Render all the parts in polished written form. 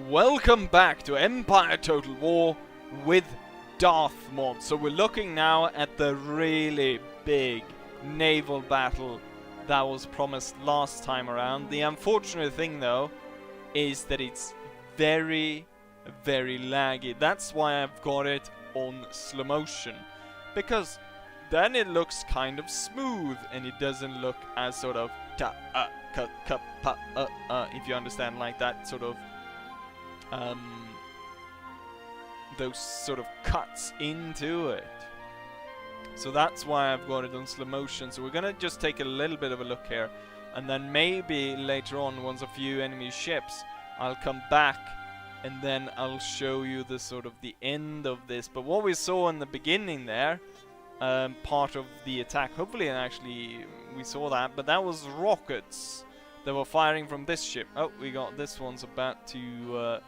Welcome back to Empire Total War with Darth Maul. So we're looking now at the really big naval battle that was promised last time around. The unfortunate thing though is that it's very laggy. That's why I've got it on slow motion, because then it looks kind of smooth and it doesn't look as sort of if you understand, like that sort of those sort of cuts into it. So that's why I've got it on slow motion. So we're gonna just take a little bit of a look here, and then maybe later on, once a few enemy ships, I'll come back and then I'll show you the sort of the end of this. But what we saw in the beginning there, part of the attack, hopefully actually we saw that, but that was rockets that were firing from this ship. Oh, we got this one's about to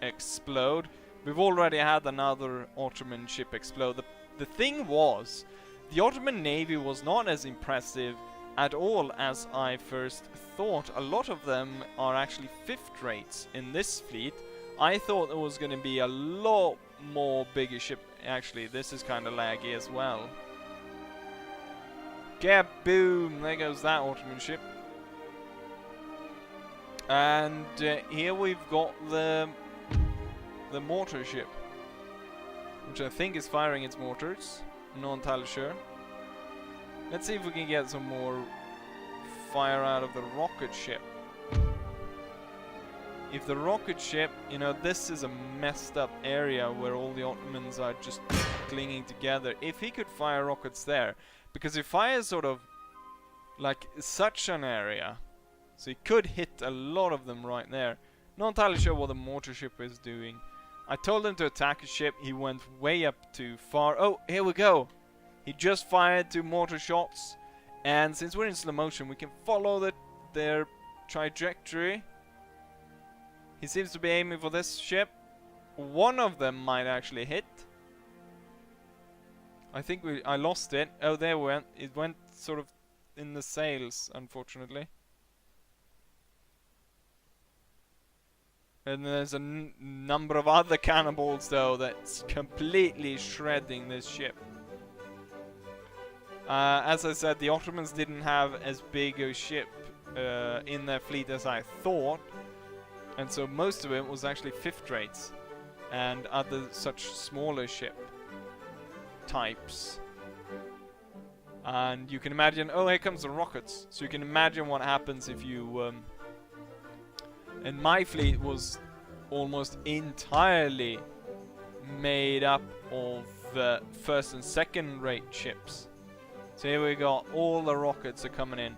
explode. We've already had another Ottoman ship explode. The thing was, the Ottoman Navy was not as impressive at all as I first thought. A lot of them are actually fifth rates in this fleet. I thought there was going to be a lot more bigger ship. Actually, this is kind of laggy as well. Gaboom! There goes that Ottoman ship. And here we've got the mortar ship, which I think is firing its mortars. Not entirely sure. Let's see if we can get some more fire out of the rocket ship. If the rocket ship, you know, this is a messed up area where all the Ottomans are just clinging together. If he could fire rockets there, because he fires sort of like such an area, so he could hit a lot of them right there. Not entirely sure what the mortar ship is doing. I told him to attack his ship, he went way up too far. Oh, here we go! He just fired 2 mortar shots, and since we're in slow motion, we can follow their trajectory. He seems to be aiming for this ship. One of them might actually hit. I think I lost it. Oh, there it went. It went sort of in the sails, unfortunately. And there's a number of other cannonballs though that's completely shredding this ship. As I said, the Ottomans didn't have as big a ship in their fleet as I thought, and so most of it was actually fifth rates and other such smaller ship types. And you can imagine, oh, here comes the rockets. So you can imagine what happens if you and my fleet was almost entirely made up of first and second rate ships. So here we got all the rockets are coming in.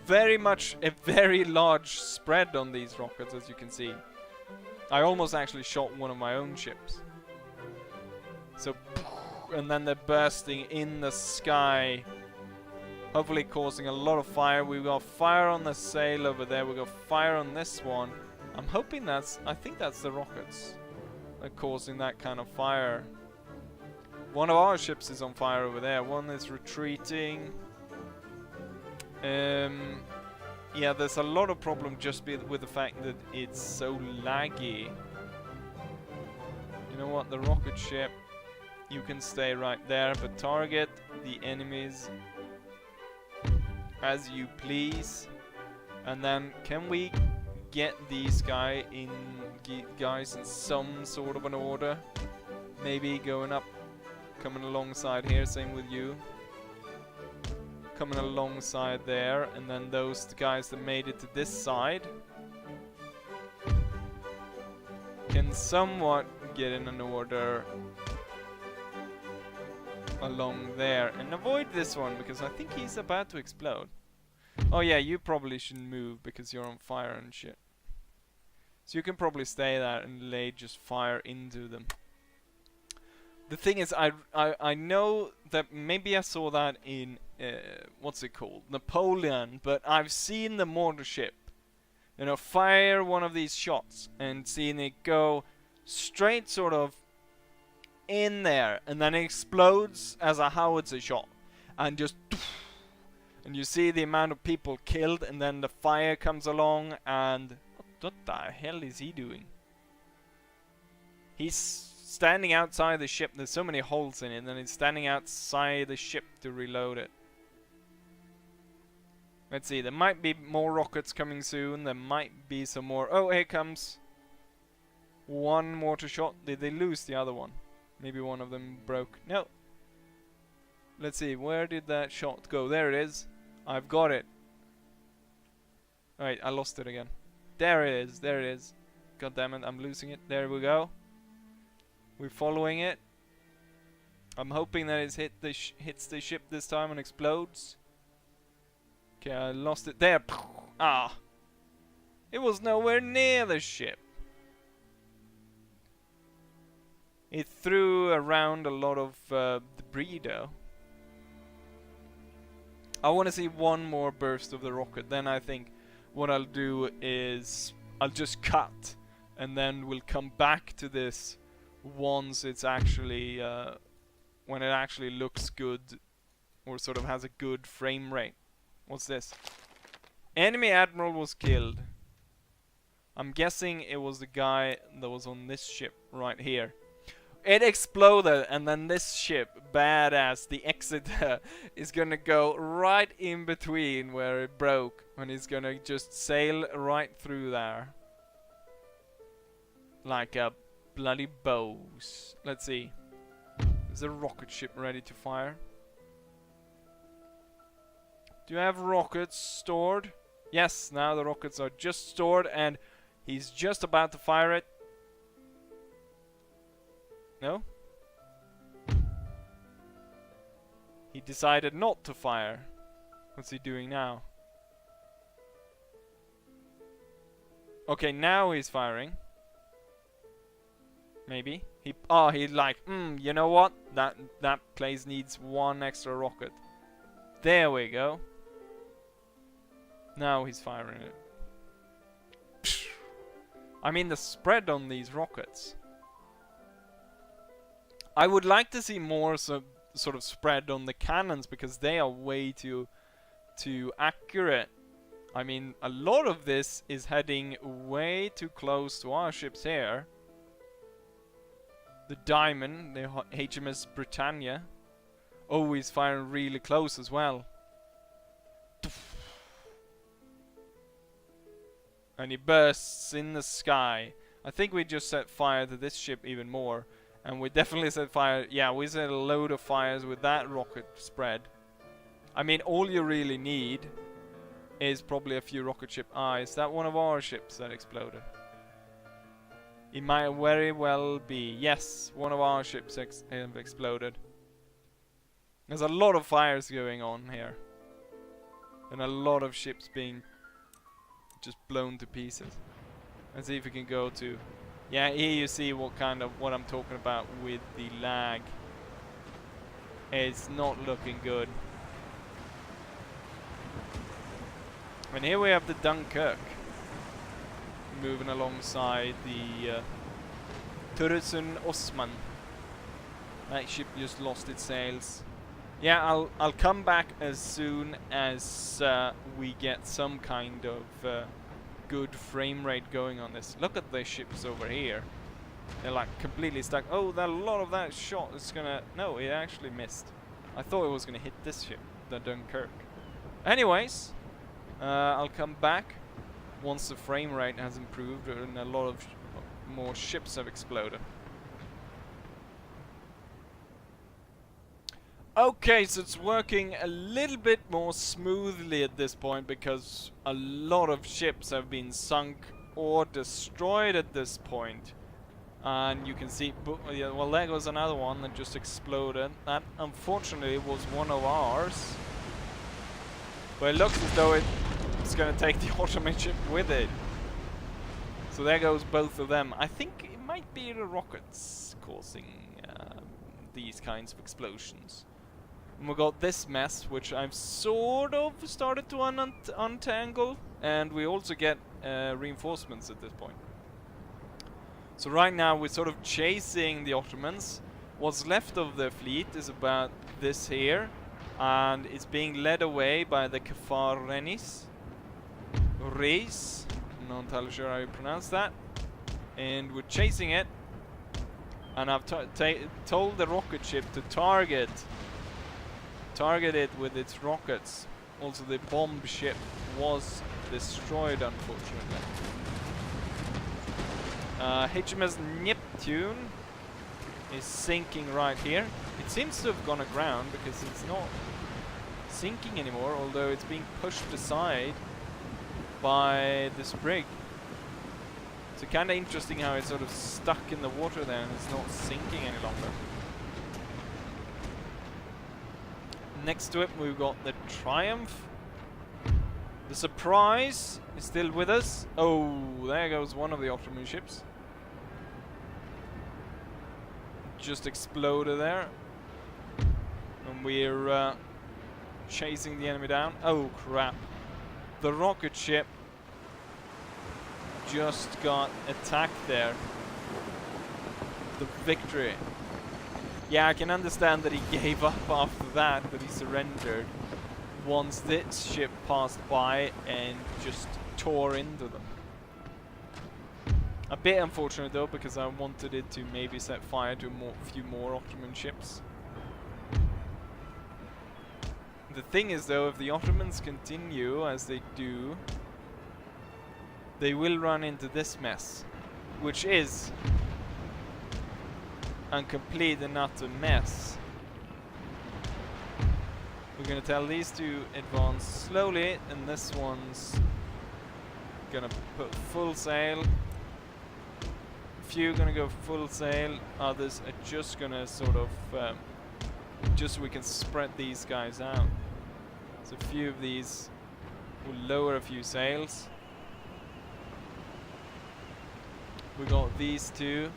Very much a very large spread on these rockets, as you can see. I almost actually shot one of my own ships. So, and then they're bursting in the sky, hopefully causing a lot of fire. We've got fire on the sail over there. We've got fire on this one. I'm hoping I think that's the rockets that are causing that kind of fire. One of our ships is on fire over there. One is retreating. Yeah, there's a lot of problem just with the fact that it's so laggy. You know what? The rocket ship, you can stay right there, but target the enemies as you please. And then can we get these guys in some sort of an order? Maybe going up, coming alongside here, same with you. Coming alongside there, and then those guys that made it to this side can somewhat get in an order along there, and avoid this one because I think he's about to explode. Oh yeah, you probably shouldn't move because you're on fire and shit. So you can probably stay there and lay just fire into them. The thing is, I know that maybe I saw that in what's it called, Napoleon, but I've seen the mortar ship, you know, fire one of these shots and seen it go straight sort of in there, and then it explodes as a howitzer shot, and just, and you see the amount of people killed, and then the fire comes along and What the hell is he doing? He's standing outside the ship. There's so many holes in it, and he's standing outside the ship to reload it. Let's see, there might be more rockets coming soon. There might be some more. Oh, here comes one mortar shot. Did they lose the other one? Maybe one of them broke. No. Let's see, where did that shot go? There it is. I've got it. Alright, I lost it again. There it is, there it is. God damn it, I'm losing it. There we go. We're following it. I'm hoping that it hits the ship this time and explodes. Okay, I lost it there. Ah! It was nowhere near the ship. It threw around a lot of debris though. I want to see one more burst of the rocket. Then I think what I'll do is I'll just cut, and then we'll come back to this once it's actually when it actually looks good, or sort of has a good frame rate. What's this? Enemy admiral was killed. I'm guessing it was the guy that was on this ship right here. It exploded, and then this ship, badass, the Exeter, is gonna go right in between where it broke, and it's gonna just sail right through there. Like a bloody bows. Let's see. Is the rocket ship ready to fire? Do you have rockets stored? Yes, now the rockets are just stored, and he's just about to fire it. No? He decided not to fire. What's he doing now? Okay, now he's firing. Maybe. He's like, you know what? That place needs one extra rocket. There we go. Now he's firing it. I mean, the spread on these rockets. I would like to see more sort of spread on the cannons, because they are way too accurate. I mean, a lot of this is heading way too close to our ships here. The Diamond, the HMS Britannia. Oh, he's firing really close as well. And he bursts in the sky. I think we just set fire to this ship even more. And we definitely set fire. Yeah, we set a load of fires with that rocket spread. I mean, all you really need is probably a few rocket ship. Is that one of our ships that exploded? It might very well be. Yes, one of our ships have exploded. There's a lot of fires going on here. And a lot of ships being just blown to pieces. Let's see if we can go to... Yeah, here you see what I'm talking about with the lag. It's not looking good. And here we have the Dunkirk moving alongside the Tursun Osman. That ship just lost its sails. Yeah, I'll come back as soon as we get some kind of good frame rate going on this. Look at the ships over here. They're like completely stuck. Oh, a lot of that shot is gonna... No, it actually missed. I thought it was gonna hit this ship, the Dunkirk. Anyways, I'll come back once the frame rate has improved and a lot of more ships have exploded. Okay, so it's working a little bit more smoothly at this point, because a lot of ships have been sunk or destroyed at this point. And you can see, well, there goes another one that just exploded. That unfortunately was one of ours. But it looks as though it's going to take the Ottoman ship with it. So there goes both of them. I think it might be the rockets causing these kinds of explosions. And we got this mess, which I've sort of started to untangle, and we also get reinforcements at this point. So right now we're sort of chasing the Ottomans. What's left of their fleet is about this here, and it's being led away by the Kafar Reis, Not entirely sure how you pronounce that. And we're chasing it. And I've told the rocket ship to target it with its rockets. Also, the bomb ship was destroyed, unfortunately. HMS Neptune is sinking right here. It seems to have gone aground because it's not sinking anymore, although it's being pushed aside by this brig. So kind of interesting how it's sort of stuck in the water there and it's not sinking any longer. Next to it we've got the Triumph. The Surprise is still with us. Oh, there goes one of the Ottoman ships. Just exploded there. And we're chasing the enemy down. Oh crap. The rocket ship just got attacked there. The Victory. Yeah, I can understand that he gave up after that he surrendered once this ship passed by and just tore into them. A bit unfortunate though, because I wanted it to maybe set fire to a few more Ottoman ships. The thing is though, if the Ottomans continue as they do, they will run into this mess, which is a complete and utter mess. We're gonna tell these to advance slowly, and this one's gonna put full sail. A few gonna go full sail, others are just gonna sort of just so we can spread these guys out. So a few of these will lower a few sails. We got these two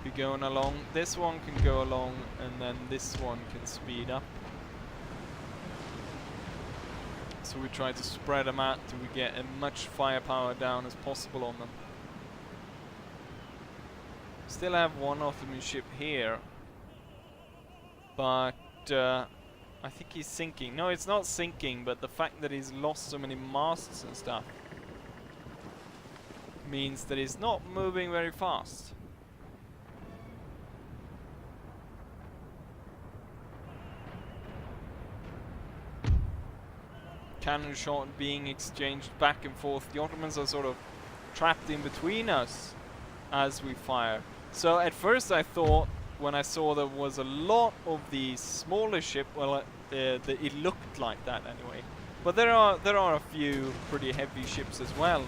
be going along. This one can go along, and then this one can speed up. So we try to spread them out till we get as much firepower down as possible on them. Still have one Ottoman ship here, but I think he's sinking. No, it's not sinking, but the fact that he's lost so many masts and stuff means that he's not moving very fast. Cannon shot being exchanged back and forth. The Ottomans are sort of trapped in between us as we fire. So at first I thought, when I saw there was a lot of the smaller ship, well, it looked like that anyway. But there are a few pretty heavy ships as well.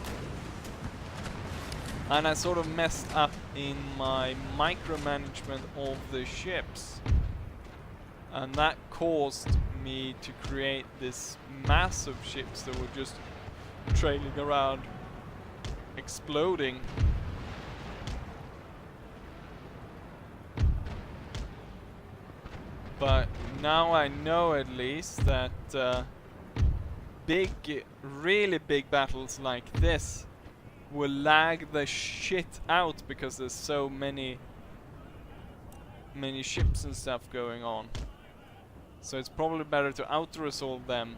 And I sort of messed up in my micromanagement of the ships. And that caused me to create this massive ships that were just trailing around, exploding. But now I know at least that really big battles like this will lag the shit out because there's so many ships and stuff going on. So it's probably better to auto-resolve them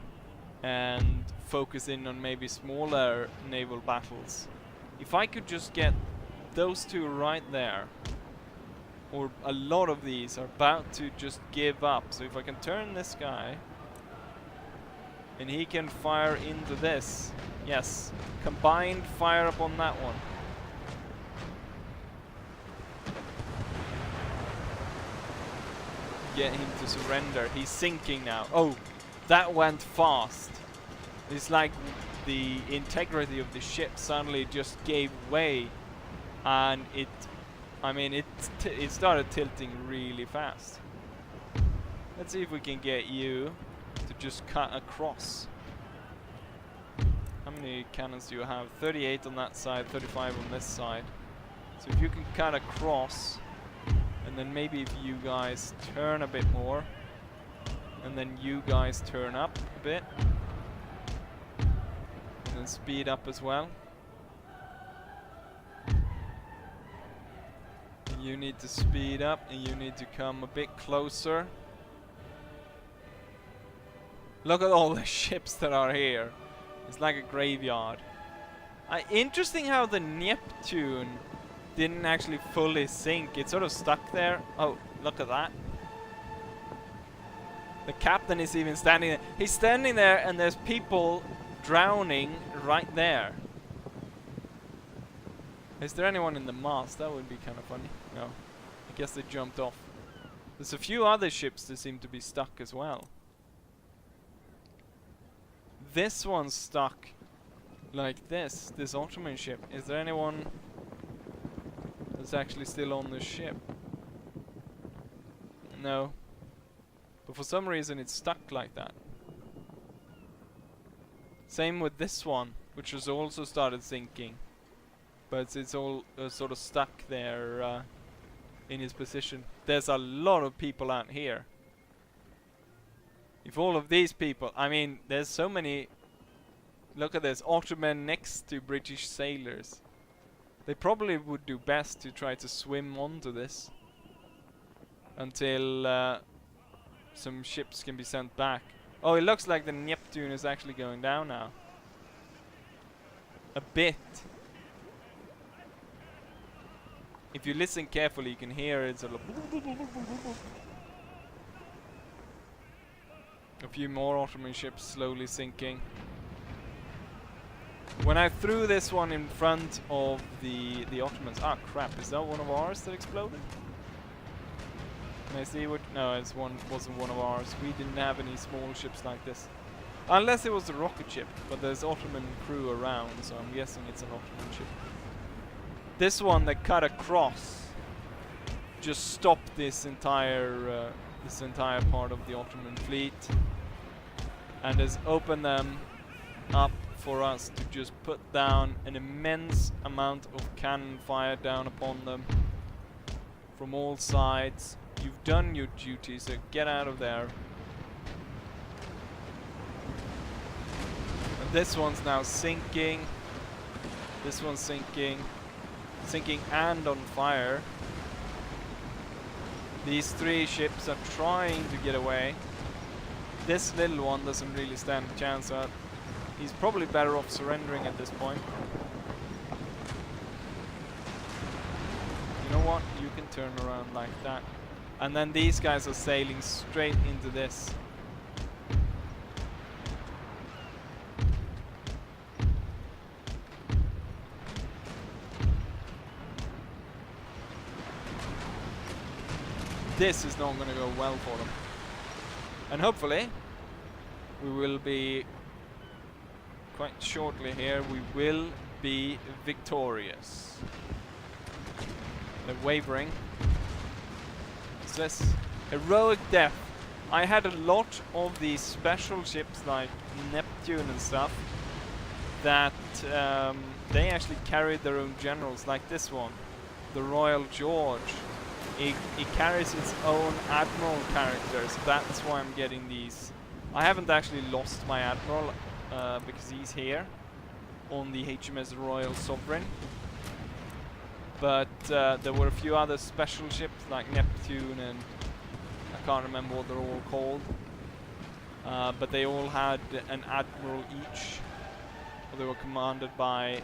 and focus in on maybe smaller naval battles. If I could just get those two right there, or a lot of these are about to just give up. So if I can turn this guy and he can fire into this. Yes, combined fire upon that one. Get him to surrender. He's sinking now. Oh, that went fast. It's like the integrity of the ship suddenly just gave way, and it started tilting really fast. Let's see if we can get you to just cut across. How many cannons do you have? 38 on that side, 35 on this side. So if you can cut across, and then maybe if you guys turn a bit more, and then you guys turn up a bit, and then speed up as well. You need to speed up, and you need to come a bit closer. Look at all the ships that are here. It's like a graveyard. Interesting how the Neptune didn't actually fully sink. It sort of stuck there. Oh, look at that. The captain is even standing there. He's standing there and there's people drowning right there. Is there anyone in the mast? That would be kind of funny. No. I guess they jumped off. There's a few other ships that seem to be stuck as well. This one's stuck like this. This Ottoman ship. Is there anyone that's actually still on the ship? No. But for some reason it's stuck like that. Same with this one, which has also started sinking. But it's all sort of stuck there in his position. There's a lot of people out here. If all of these people, I mean, there's so many. Look at this, Ottoman next to British sailors. They probably would do best to try to swim onto this until some ships can be sent back. Oh, it looks like the Neptune is actually going down now. A bit. If you listen carefully, you can hear it's a few more Ottoman ships slowly sinking. When I threw this one in front of the Ottomans, ah crap! Is that one of ours that exploded? Can I see what? No, it's wasn't one of ours. We didn't have any small ships like this, unless it was a rocket ship. But there's Ottoman crew around, so I'm guessing it's an Ottoman ship. This one that cut across just stopped this entire part of the Ottoman fleet, and has opened them up for us to just put down an immense amount of cannon fire down upon them from all sides. You've done your duty, so get out of there. And this one's now sinking. This one's sinking. Sinking and on fire. These three ships are trying to get away. This little one doesn't really stand a chance. He's probably better off surrendering at this point. You know what? You can turn around like that. And then these guys are sailing straight into this. This is not going to go well for them. And hopefully, we will be, quite shortly here, we will be victorious. They're wavering. What's this? Heroic death. I had a lot of these special ships like Neptune and stuff that they actually carried their own generals, like this one, the Royal George. It carries its own admiral character, so that's why I'm getting these. I haven't actually lost my admiral because he's here on the HMS Royal Sovereign. But there were a few other special ships like Neptune and I can't remember what they're all called. But they all had an admiral each. Or they were commanded by, I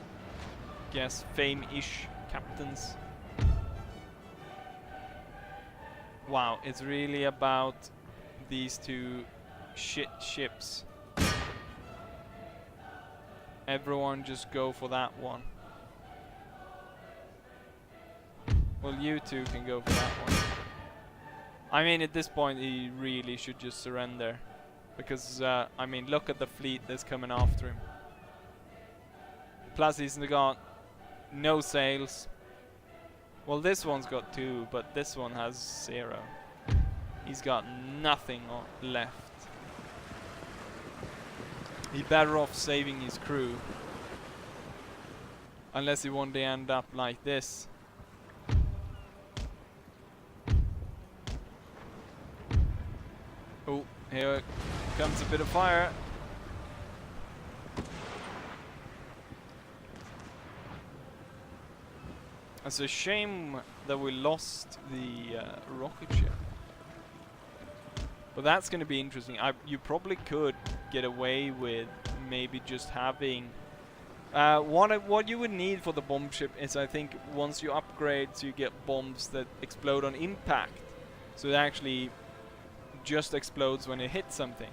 guess, fame-ish captains. Wow, it's really about these two shit ships. Everyone just go for that one. Well, you two can go for that one. I mean, at this point, he really should just surrender. Because, I mean, look at the fleet that's coming after him. Plus, he's got no sails. Well, this one's got 2, but this one has 0. He's got nothing left. He's better off saving his crew. Unless he one day end up like this. Oh, here comes a bit of fire. It's a shame that we lost the rocket ship. But that's going to be interesting. You probably could get away with maybe just having What you would need for the bomb ship is, I think, once you upgrade, so you get bombs that explode on impact. So it actually just explodes when it hits something.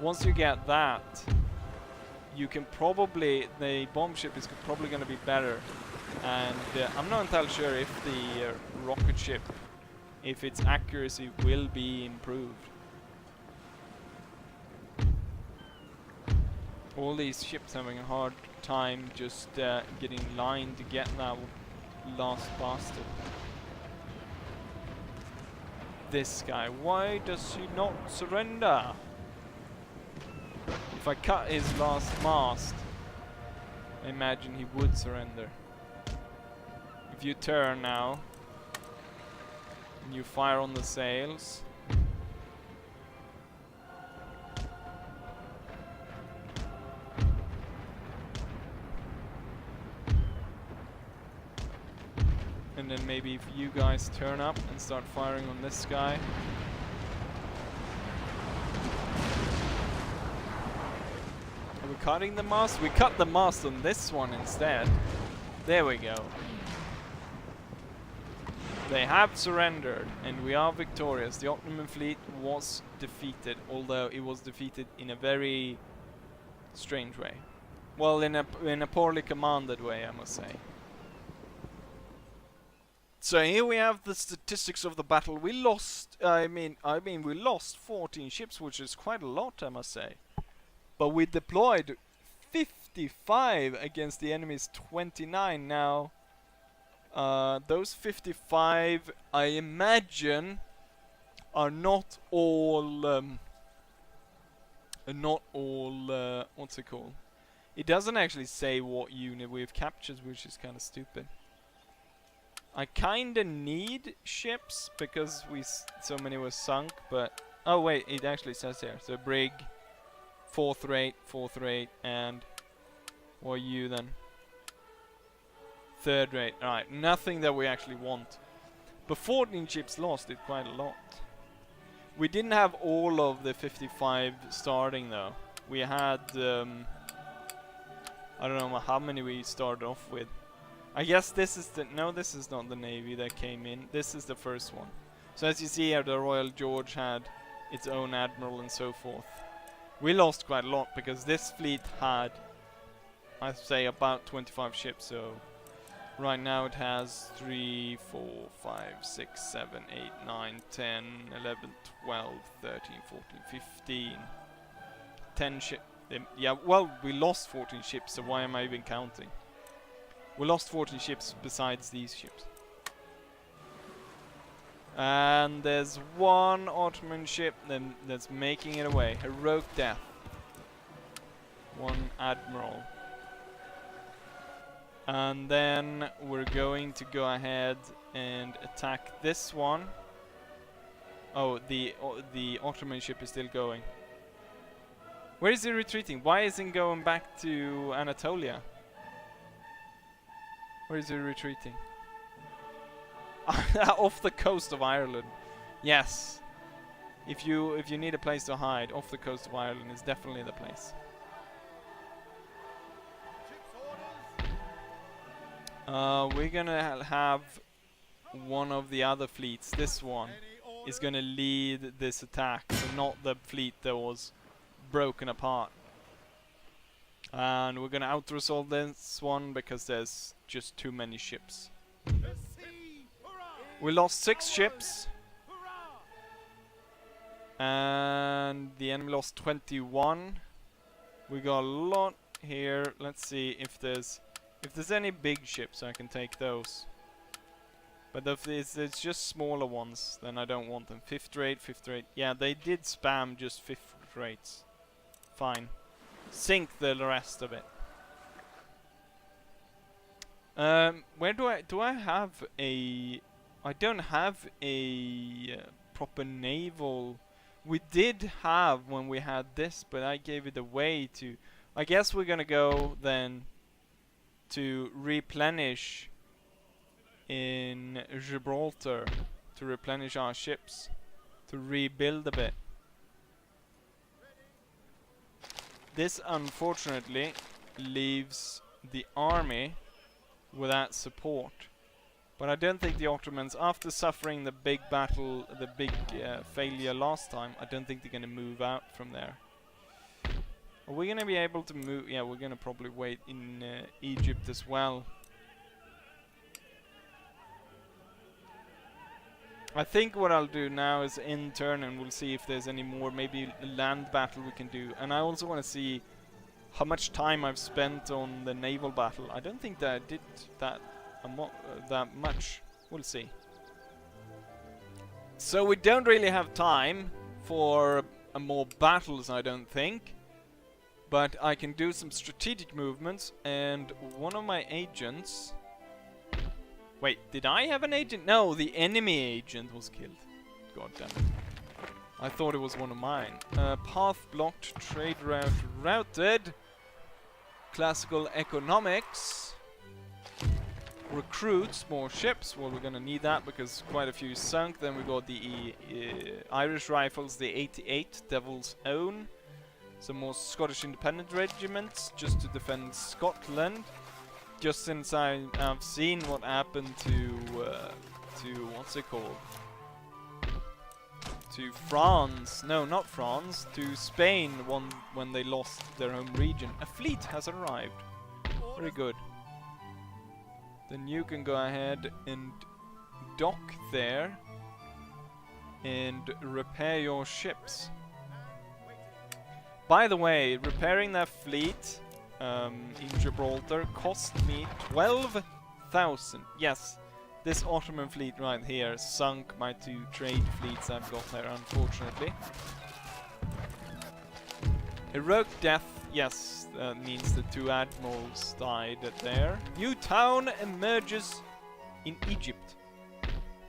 Once you get that, you can probably, the bomb ship is probably going to be better. And I'm not entirely sure if the rocket ship, if its accuracy will be improved. All these ships having a hard time just getting in line to get that last bastard. This guy, why does he not surrender? If I cut his last mast, I imagine he would surrender. If you turn now, and you fire on the sails, and then maybe if you guys turn up and start firing on this guy. Are we cutting the mast? We cut the mast on this one instead. There we go. They have surrendered and we are victorious. The Ottoman fleet was defeated, although it was defeated in a very strange way. Well, in a poorly commanded way, I must say. So here we have the statistics of the battle. We lost, I mean we lost 14 ships, which is quite a lot, I must say. But we deployed 55 against the enemy's 29. Now, those 55, I imagine, are not all, what's it called? It doesn't actually say what unit we've captured, which is kind of stupid. I kinda need ships because so many were sunk, but oh wait, it actually says here. So brig, 4th rate, and what are you then? 3rd rate. Alright, nothing that we actually want. But 14 ships lost it quite a lot. We didn't have all of the 55 starting though. We had I don't know how many we started off with. I guess this is the... No, this is not the Navy that came in. This is the first one. So as you see here, the Royal George had its own admiral and so forth. We lost quite a lot because this fleet had, I'd say, about 25 ships. So right now it has 3, 4, 5, 6, 7, 8, 9, 10, 11, 12, 13, 14, 15. 10 ships. Yeah, well, we lost 14 ships, so why am I even counting? We lost 14 ships besides these ships. And there's one Ottoman ship that's making it away. Heroic death. One admiral. And then we're going to go ahead and attack this one. Oh, the Ottoman ship is still going. Where is he retreating? Why isn't he going back to Anatolia? Where is he retreating? Off the coast of Ireland. Yes. If you need a place to hide, off the coast of Ireland is definitely the place. We're gonna have one of the other fleets. This one is gonna lead this attack, so not the fleet that was broken apart. And we're gonna out-resolve this one because there's just too many ships. We lost 6 ships. And the enemy lost 21. We got a lot here. Let's see if there's any big ships, I can take those. But if it's just smaller ones, then I don't want them. 5th rate. Yeah, they did spam just 5th rates. Fine. Sink the rest of it. Where do I have a... I don't have a proper naval... We did have when we had this, but I gave it away to... I guess we're gonna go then to replenish in Gibraltar, to replenish our ships, to rebuild a bit. This, unfortunately, leaves the army without support. But I don't think the Ottomans, after suffering the big battle, the big failure last time, I don't think they're going to move out from there. Are we going to be able to move? Yeah, we're going to probably wait in Egypt as well. I think what I'll do now is in turn, and we'll see if there's any more, maybe a land battle we can do. And I also want to see how much time I've spent on the naval battle. I don't think that I did that that much. We'll see. So we don't really have time for more battles, I don't think. But I can do some strategic movements, and one of my agents... Wait, did I have an agent? No, the enemy agent was killed. God damn it. I thought it was one of mine. Path blocked, trade route routed. Classical economics. Recruits, more ships. Well, we're gonna need that because quite a few sunk. Then we got the Irish Rifles, the 88, Devil's Own. Some more Scottish Independent Regiments just to defend Scotland. Just since I've seen what happened to what's it called? To France. No, not France. To Spain when they lost their home region. A fleet has arrived. Very good. Then you can go ahead and dock there and repair your ships. By the way, repairing that fleet in Gibraltar cost me 12,000. Yes, this Ottoman fleet right here sunk my 2 trade fleets I've got there, unfortunately. Heroic death, yes, means the 2 admirals died there. New town emerges in Egypt.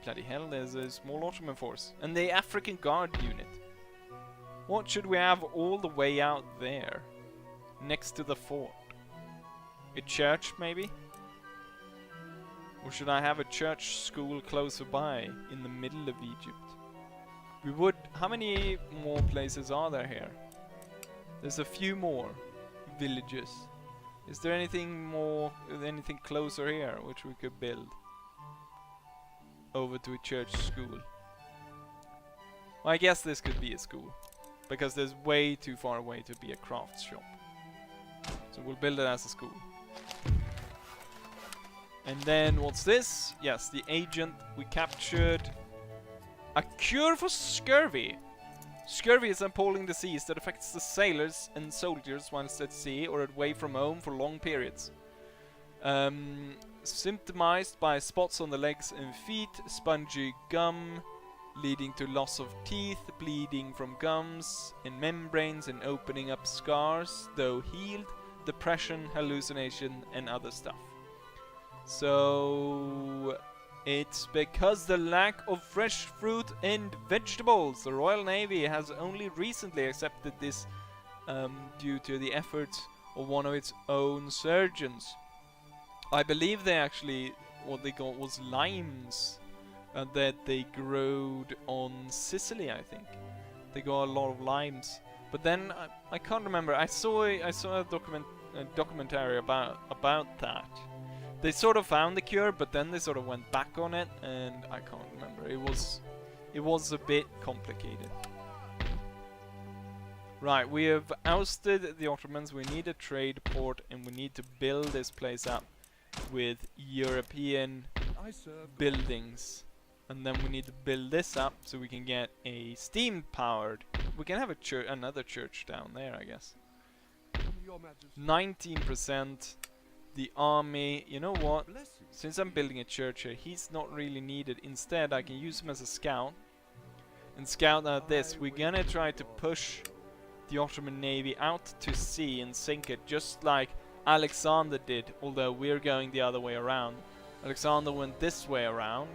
Bloody hell, there's a small Ottoman force. And the African Guard unit. What should we have all the way out there? Next to the fort. A church, maybe? Or should I have a church school closer by, in the middle of Egypt? We would... How many more places are there here? There's a few more villages. Is there anything more... anything closer here, which we could build? Over to a church school. Well, I guess this could be a school. Because there's way too far away to be a crafts shop. So we'll build it as a school. And then what's this? Yes, the agent we captured. A cure for scurvy. Scurvy is an appalling disease that affects the sailors and soldiers whilst at sea or away from home for long periods. Symptomized by spots on the legs and feet, spongy gum, leading to loss of teeth, bleeding from gums and membranes and opening up scars, though healed, depression, hallucination and other stuff. So it's because the lack of fresh fruit and vegetables. The Royal Navy has only recently accepted this due to the efforts of one of its own surgeons. I believe they actually, what they got was limes that they growed on Sicily, I think. They got a lot of limes. But then I can't remember. I saw a documentary about that. They sort of found the cure, but then they sort of went back on it, and I can't remember. It was a bit complicated. Right, we have ousted the Ottomans. We need a trade port, and we need to build this place up with European buildings. And then we need to build this up so we can get a steam-powered. We can have a another church down there, I guess. 19%. The army. You know what? Since I'm building a church here, he's not really needed. Instead, I can use him as a scout. And scout out this. We're gonna try to push the Ottoman Navy out to sea and sink it, just like Alexander did, although we're going the other way around. Alexander went this way around.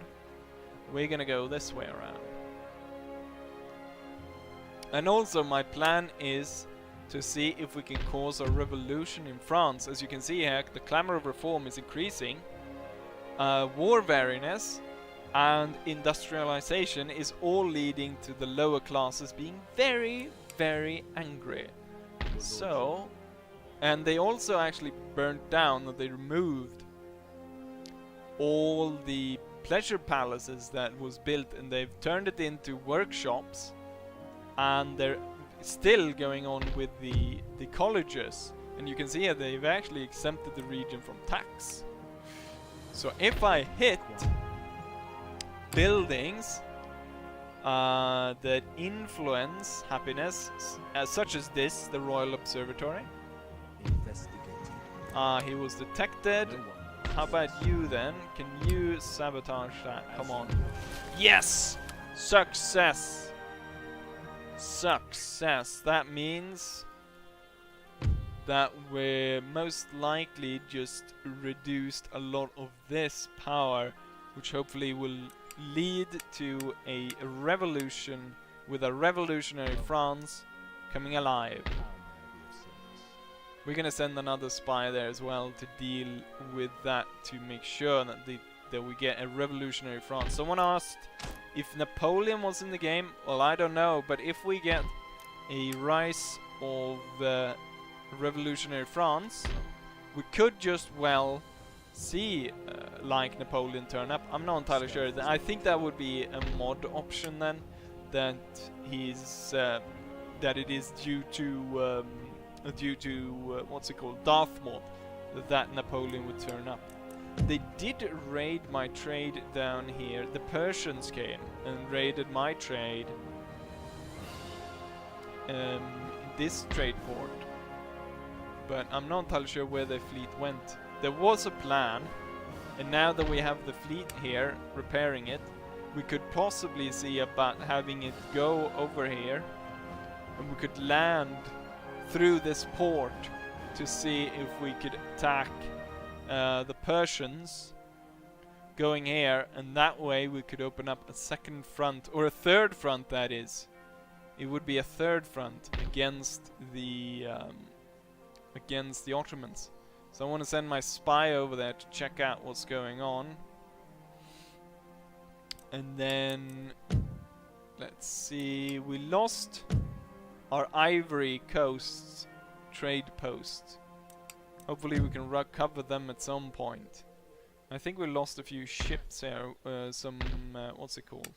We're gonna go this way around. And also my plan is to see if we can cause a revolution in France. As you can see here, the clamor of reform is increasing. War weariness and industrialization is all leading to the lower classes being very, very angry. So And they also actually burnt down, or they removed all the pleasure palaces that was built, and they've turned it into workshops, and they're still going on with the colleges. And you can see here they've actually exempted the region from tax. So if I hit buildings that influence happiness, such as this, the Royal Observatory. He was detected. How about you then? Can you sabotage that? Come on. Yes! Success! Success. That means that we're most likely just reduced a lot of this power, which hopefully will lead to a revolution, with a revolutionary France coming alive. We're gonna send another spy there as well to deal with that, to make sure that that we get a revolutionary France. Someone asked if Napoleon was in the game. Well, I don't know, but if we get a rise of revolutionary France, we could just well see like Napoleon turn up. I'm not entirely sure. I think that would be a mod option then, that he's that it is due to what's it called, Darth Maul, that Napoleon would turn up. They did raid my trade down here. The Persians came and raided my trade, this trade port, but I'm not entirely sure where their fleet went. There was a plan, and now that we have the fleet here repairing it, we could possibly see about having it go over here, and we could land through this port to see if we could attack the Persians going here, and that way we could open up a second front, or a third front, that is. It would be a third front against the Ottomans. So I want to send my spy over there to check out what's going on. And then let's see, we lost our Ivory Coast trade post. Hopefully we can recover them at some point. I think we lost a few ships here, some what's it called?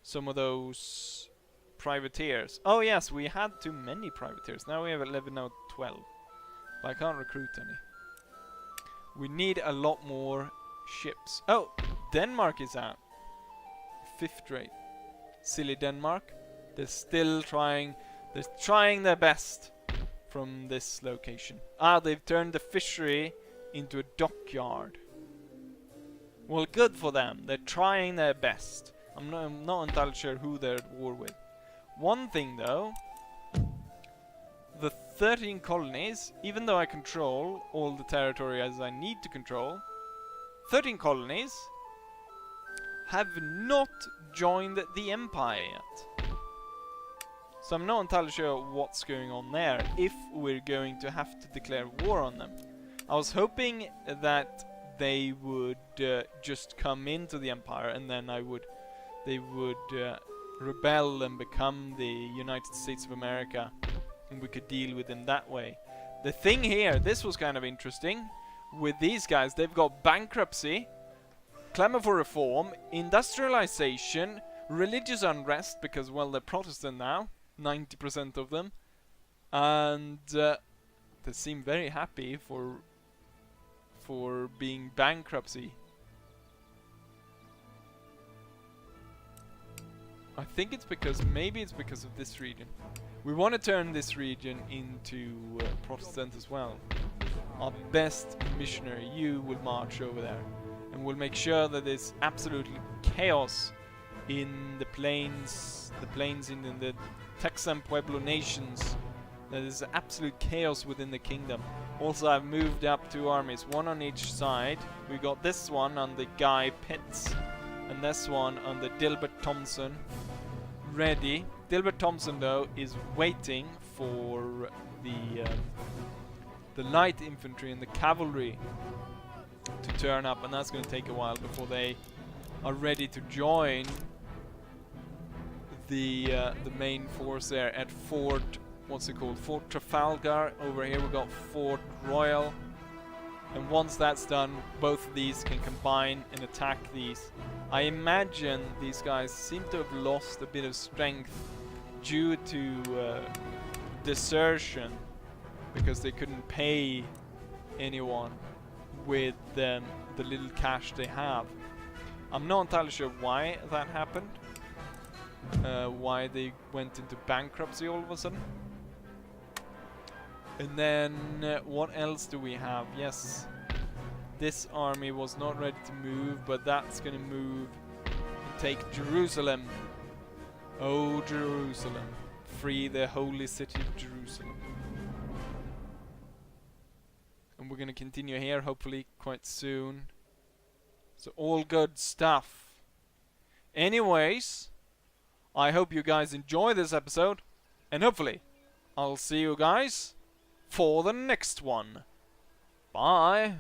Some of those privateers. Oh yes, we had too many privateers. Now we have 11, now 12. But I can't recruit any. We need a lot more ships. Oh, Denmark is out. 5th rate. Silly Denmark. They're still trying. They're trying their best from this location. They've turned the fishery into a dockyard. Well, good for them. They're trying their best. I'm not entirely sure who they're at war with. One thing though, the 13 colonies, even though I control all the territory as I need to control, 13 colonies have not joined the Empire yet. So I'm not entirely sure what's going on there, if we're going to have to declare war on them. I was hoping that they would just come into the Empire, and then they would rebel and become the United States of America, and we could deal with them that way. The thing here, this was kind of interesting, with these guys, they've got bankruptcy, clamor for reform, industrialization, religious unrest, because, well, they're Protestant now, 90% of them, and they seem very happy for being bankruptcy. I think it's because, maybe it's because of this region. We want to turn this region into Protestant as well. Our best missionary, you will march over there, and we'll make sure that there's absolutely chaos in the plains in the Texan Pueblo nations. There is absolute chaos within the kingdom. Also, I've moved up 2 armies, 1 on each side. We got this one on the Guy Pitts, and this one on the Dilbert Thompson. Ready. Dilbert Thompson, though, is waiting for the light infantry and the cavalry to turn up, and that's going to take a while before they are ready to join the main force there at Fort what's it called? Fort Trafalgar. Over here we got Fort Royal. And once that's done, both of these can combine and attack these. I imagine these guys seem to have lost a bit of strength due to desertion, because they couldn't pay anyone with the little cash they have. I'm not entirely sure why that happened. Why they went into bankruptcy all of a sudden. And then what else do we have? Yes, this army was not ready to move, but that's gonna move and take Jerusalem. Oh, Jerusalem, free the holy city of Jerusalem. And we're gonna continue here hopefully quite soon. So all good stuff. Anyways, I hope you guys enjoy this episode, and hopefully I'll see you guys for the next one. Bye.